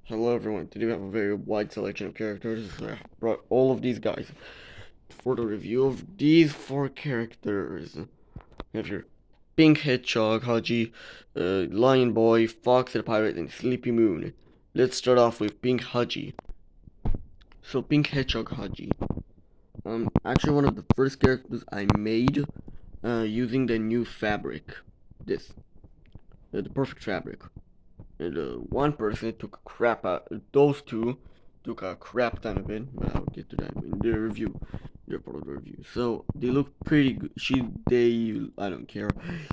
Hello everyone, today we have a very wide selection of characters. I brought all of these guys for the review of these 4 characters. We have here Pink Hedgehog, Haji, Lion Boy, Fox the Pirate, and Sleepy Moon. Let's start off with Pink Haji. So Pink Hedgehog Haji. Actually one of the first characters I made using the new fabric. This. The perfect fabric. And one person took a crap out. Those two took a crap ton of it, but I'll get to that in the review, the part of the review. So they look pretty good. I don't care.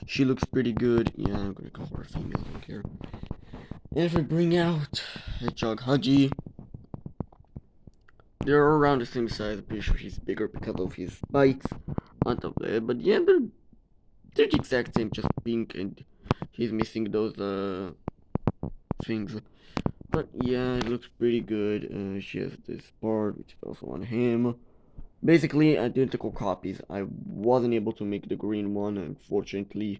She looks pretty good. Yeah, I'm gonna call her a female. I don't care. And if we bring out Hedgehog Haji, they're around the same size. I'm pretty sure he's bigger because of his spikes on top of it. But yeah, they're the exact same, just pink, and he's missing those things. But yeah, it looks pretty good. She has this part, which is also on him. Basically, identical copies. I wasn't able to make the green one, unfortunately.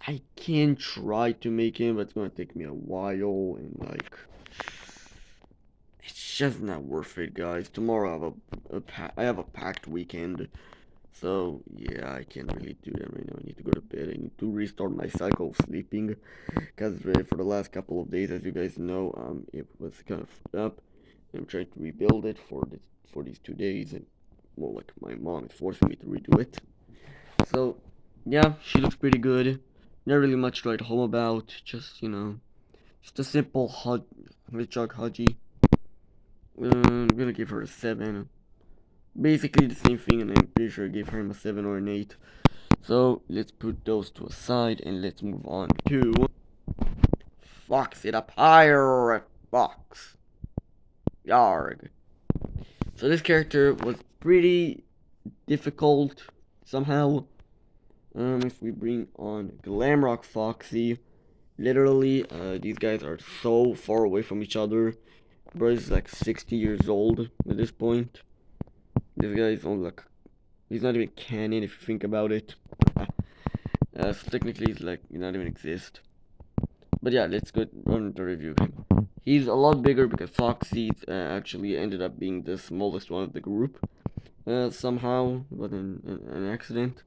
I can try to make him, but it's gonna take me a while, and like, it's just not worth it, guys. Tomorrow I have a packed weekend, so yeah, I can't really do that right now. I need to go to bed. I need to restart my cycle of sleeping, because for the last couple of days, as you guys know, it was kind of fucked up. I'm trying to rebuild it for these 2 days, and well, like my mom is forcing me to redo it. So yeah, she looks pretty good. Not really much to write home about. Just a simple hedgehog Haji. I'm gonna give her a 7. Basically the same thing, and I'm pretty sure I gave her a 7 or an 8. So let's put those to a side and let's move on to Foxy the Pirate Fox. Yarg. So this character was pretty difficult somehow. If we bring on Glamrock Foxy, literally, these guys are so far away from each other. Bro is like 60 years old at this point. This guy is only like, he's not even canon if you think about it. So technically, he's like, he not even exist. But yeah, let's go on the review of him. He's a lot bigger because Foxy actually ended up being the smallest one of the group. Somehow, but an accident.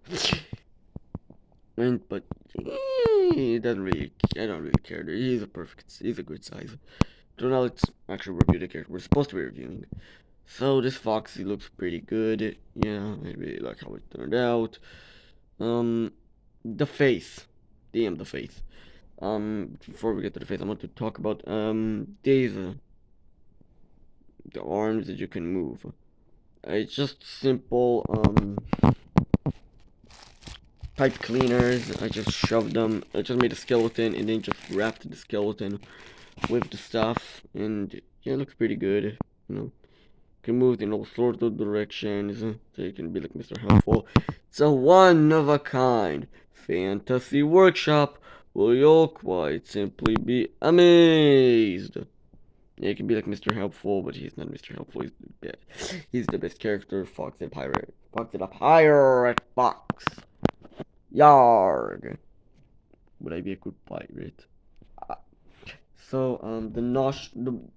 But it doesn't really. I don't really care. He's a good size. So now let's actually review the character we're supposed to be reviewing. So this Foxy looks pretty good. Yeah, I really like how it turned out. The face. Damn, the face. Before we get to the face, I want to talk about these the arms that you can move. It's just simple pipe cleaners. I just shoved them. I just made a skeleton and then just wrapped the skeleton with the stuff, and yeah, it looks pretty good. You know, can move in all sorts of directions, so you can be like Mr. Helpful. It's a one of a kind fantasy workshop. Will you quite simply be amazed? Yeah, he can be like Mr. Helpful, but he's not Mr. Helpful. He's the best character. Fox the Pirate. Fox the Pirate Fox. Yarg. Would I be a good pirate? Uh, so, the nostril,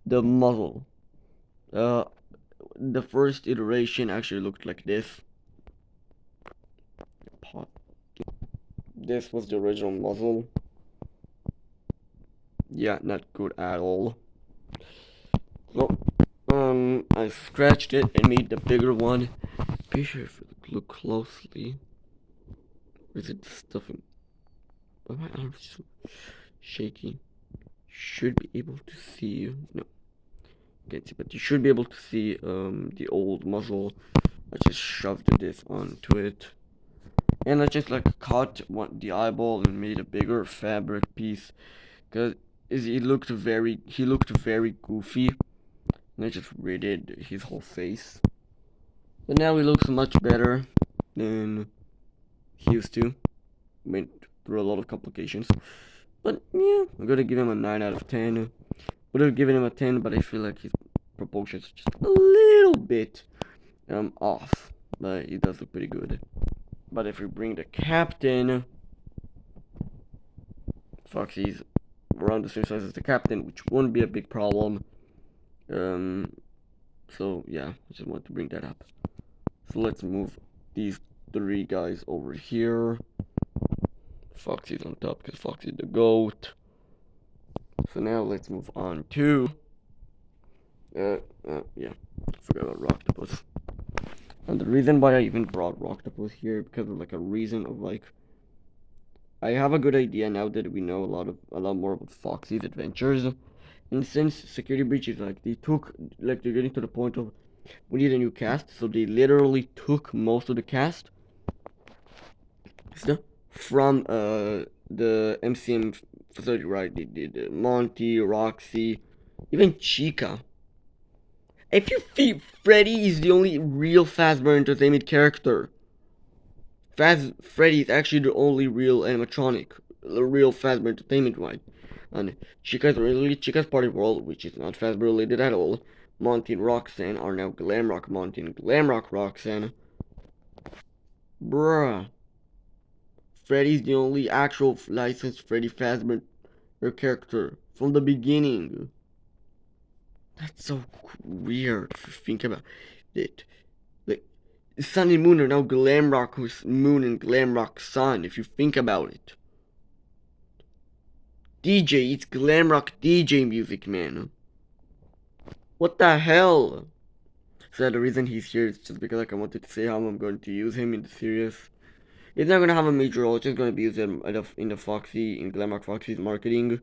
the muzzle. Uh, the first iteration actually looked like this. This was the original muzzle. Yeah, not good at all. So, I scratched it and made the bigger one. Be sure if you look closely. Is it stuffing? Why my arms so shaky? Should be able to see. No, can't see, but you should be able to see the old muzzle. I just shoved this onto it, and I just like cut the eyeball and made a bigger fabric piece, cause he looked very goofy, and I just redid his whole face. But now he looks much better than he used to. Went through a lot of complications. But yeah, I'm gonna give him a 9 out of 10. Would have given him a 10, but I feel like his proportions are just a little bit off. But he does look pretty good. But if we bring the captain, Foxy's around the same size as the captain, which won't be a big problem. Um, so yeah, I just want to bring that up. So let's move these three guys over here. Foxy's on top because Foxy's the goat. So now let's move on to yeah, I forgot about Rocktopus. And the reason why I even brought Rocktopus here because of like a reason of like I have a good idea now that we know a lot more about Foxy's adventures. And since Security Breach is like they're getting to the point of we need a new cast, so they literally took most of the cast from the MCM facility, right? They did Monty, Roxy, even Chica. If you think Freddy is the only real Fazbear Entertainment character, Freddy is actually the only real animatronic, the real Fazbear Entertainment one. And Chica's Party World, which is not Fazbear related at all. Monty and Roxanne are now Glamrock Monty and Glamrock Roxanne. Bruh. Freddy's the only actual licensed Freddy Fazbear character from the beginning. That's so weird if you think about it. Like, Sun and Moon are now Glamrock Moon and Glamrock Sun, if you think about it. DJ, it's Glamrock DJ music, man. What the hell? So the reason he's here is just because like I wanted to say how I'm going to use him in the series. He's not gonna have a major role. It's just gonna be used in Glamrock Foxy's marketing.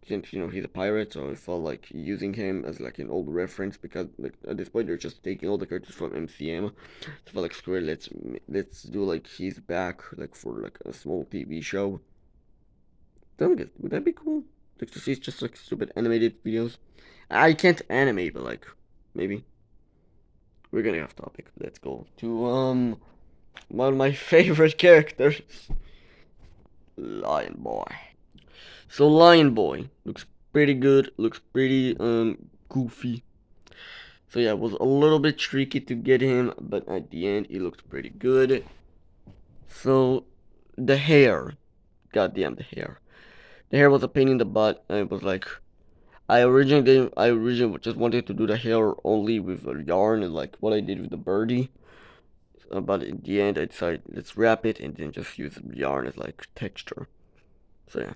Since he's a pirate, so I felt like using him as like an old reference because like at this point they're just taking all the characters from MCM. So I felt like screw it, let's do like he's back like for like a small TV show. Would that be cool? Like to see just like stupid animated videos. I can't animate, but like maybe we're getting off topic. Let's go to one of my favorite characters, Lion Boy. So Lion Boy looks pretty good, looks pretty goofy. So yeah, it was a little bit tricky to get him, but at the end he looked pretty good. So the hair, goddamn the hair. The hair was a pain in the butt. And it was like I originally just wanted to do the hair only with a yarn and like what I did with the birdie. But in the end I decided let's wrap it and then just use yarn as like texture. So yeah.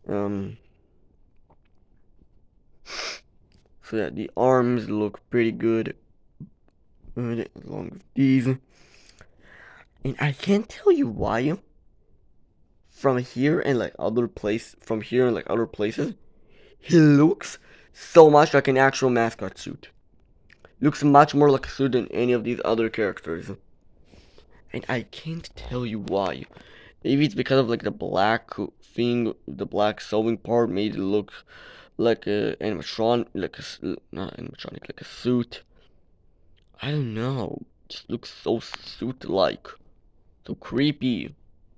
So yeah, the arms look pretty good. Along with these. And I can't tell you why. From here and like other places, he looks so much like an actual mascot suit. Looks much more like a suit than any of these other characters. And I can't tell you why. Maybe it's because of like the black thing, the black sewing part made it look like a animatron, not animatronic, like a suit. I don't know. It just looks so suit-like, so creepy.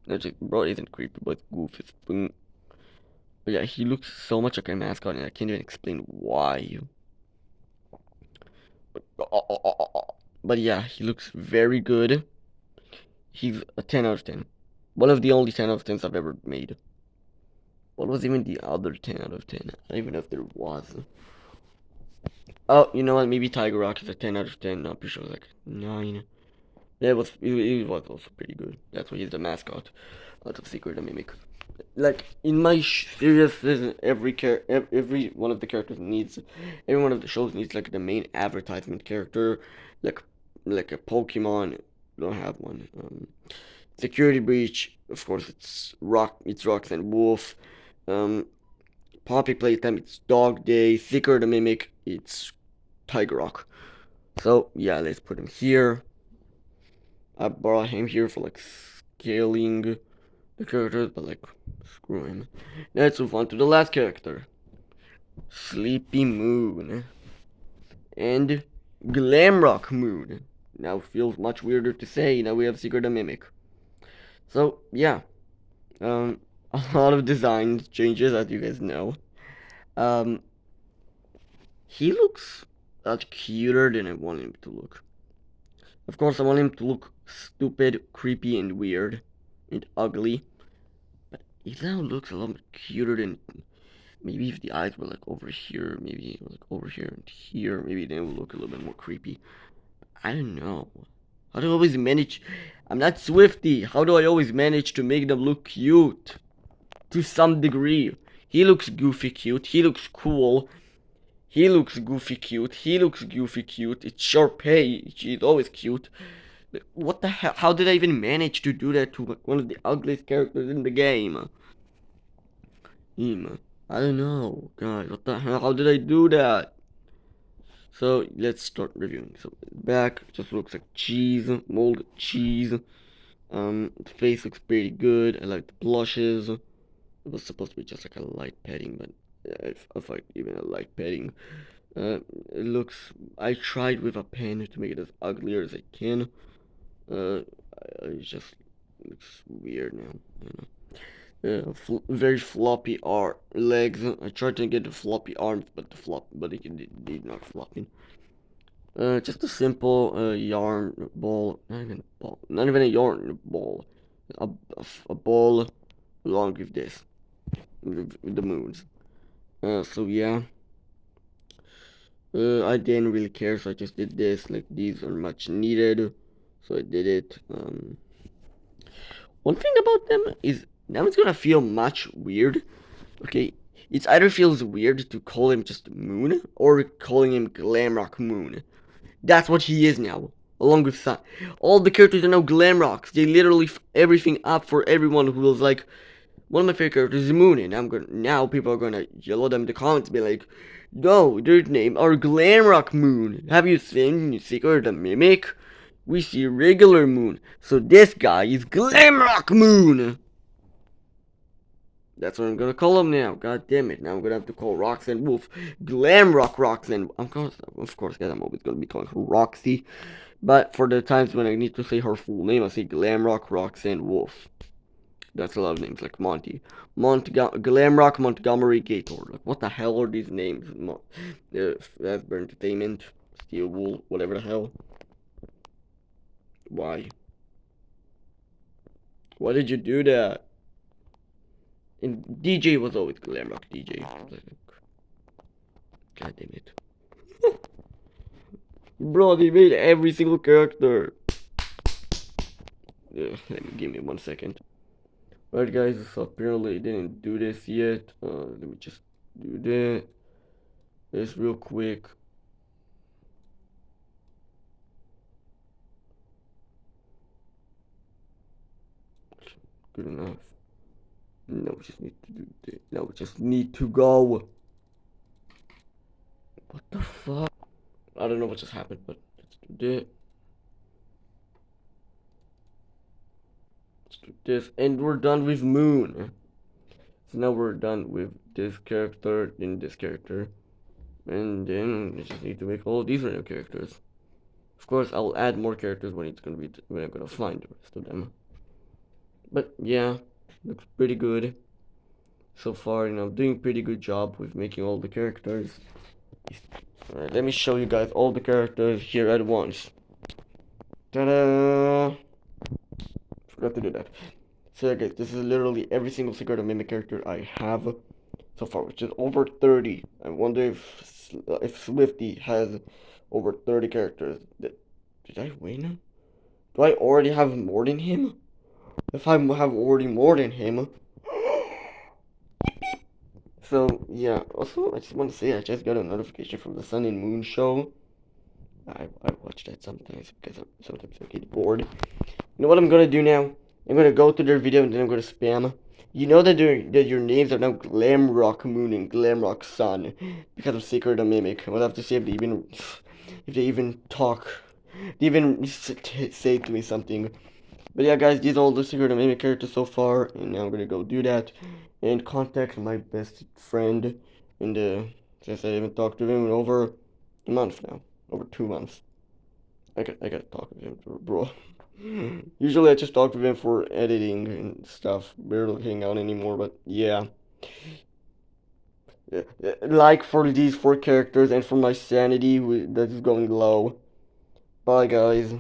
No, bro, it isn't creepy, but goofy. But yeah, he looks so much like a mascot, and I can't even explain why. But yeah, he looks very good. He's a 10 out of 10. One of the only 10 out of 10s I've ever made. What was even the other 10 out of 10? I don't even know if there was. Oh, you know what? Maybe Tiger Rock is a 10 out of 10. No, I'm pretty sure it was like 9. Yeah, it was also pretty good. That's why he's the mascot out of Secret and Mimic. Like in my series, every one of the characters needs, every one of the shows needs like the main advertisement character, like like a Pokemon. Don't have one. Security Breach, of course, it's Roxanne Wolf. Um, Poppy Playtime, it's Dog Day. Secret the Mimic, it's Tiger Rock. So yeah, let's put him here. I brought him here for like scaling the characters, but like screw him. Let's move on to the last character, Sleepy Moon and Glamrock Moon. Now feels much weirder to say. Now we have Secret and Mimic. So yeah, a lot of design changes as you guys know. Um, he looks much cuter than I want him to look. Of course, I want him to look stupid, creepy, and weird, and ugly. But he now looks a lot cuter than maybe if the eyes were like over here, maybe like over here and here, maybe then it would look a little bit more creepy. I don't know. How do I always manage? I'm not Swifty. How do I always manage to make them look cute? To some degree. He looks goofy cute. He looks cool. He looks goofy cute. He looks goofy cute. It's Sharpay. She's always cute. What the hell? How did I even manage to do that to one of the ugliest characters in the game? Him. I don't know. Guys, what the hell? How did I do that? So let's start reviewing. So back just looks like cheese, molded cheese. The face looks pretty good. I like the blushes. It was supposed to be just like a light padding, but I find even a light padding. It looks. I tried with a pen to make it as ugly as I can. It just looks weird now. Very floppy legs. I tried to get the floppy arms, but it did not flopping. Just a simple yarn ball, not even a yarn ball, a, a ball along with this, with the moons. So yeah, I didn't really care, so I just did this. Like these are much needed, so I did it. One thing about them is now it's gonna feel much weird. Okay, it either feels weird to call him just Moon or calling him Glamrock Moon. That's what he is now, along with Sun. All the characters are now Glamrocks. They literally everything up for everyone who was like, one of my favorite characters is Moon, and now people are gonna yell at them in the comments, be like, no, their name are Glamrock Moon. Have you seen Secret of the Mimic? We see regular Moon, so this guy is Glamrock Moon. That's what I'm gonna call him now. God damn it! Now I'm gonna have to call Roxanne Wolf Glamrock Roxanne. Of course, guys, I'm always gonna be calling her Roxy. But for the times when I need to say her full name, I say Glamrock Roxanne Wolf. That's a lot of names, like Monty, Glamrock Montgomery Gator. Like, what the hell are these names? Fazbear Entertainment, Steel Wool, whatever the hell. Why? Why did you do that? And DJ was always Glamrock DJ. God damn it. Bro, they made every single character. Give me 1 second. Alright guys, so apparently I didn't do this yet. Let me just do this real quick. Good enough. Now we just need to do this. Now we just need to go. What the fuck? I don't know what just happened, but let's do this. Let's do this. And we're done with Moon. So now we're done with this character and this character. And then we just need to make all these random characters. Of course, I'll add more characters when when I'm gonna find the rest of them. But yeah, looks pretty good so far. Doing pretty good job with making all the characters. Alright, let me show you guys all the characters here at once. Ta-da! Forgot to do that. So yeah, guys, this is literally every single Secret of Mimic character I have so far, which is over 30. I wonder if Swifty has over 30 characters. Did I win? Do I already have more than him? If I have already more than him. So yeah, also I just want to say I just got a notification from the Sun and Moon show. I watch that sometimes because sometimes I get bored. You know what I'm gonna do now? I'm gonna go to their video and then I'm gonna spam. You know that your names are now Glamrock Moon and Glamrock Sun because of Secret of Mimic. I'll have to see if they even talk, they even say to me something. But yeah, guys, these are all the Secret of Mimic characters so far, and now I'm gonna go do that and contact my best friend. And since I haven't talked to him in over a month now, over 2 months, I gotta talk with him, bro. Usually I just talk with him for editing and stuff. Barely hang out anymore, but yeah. Like for these 4 characters and for my sanity that is going low. Bye, guys.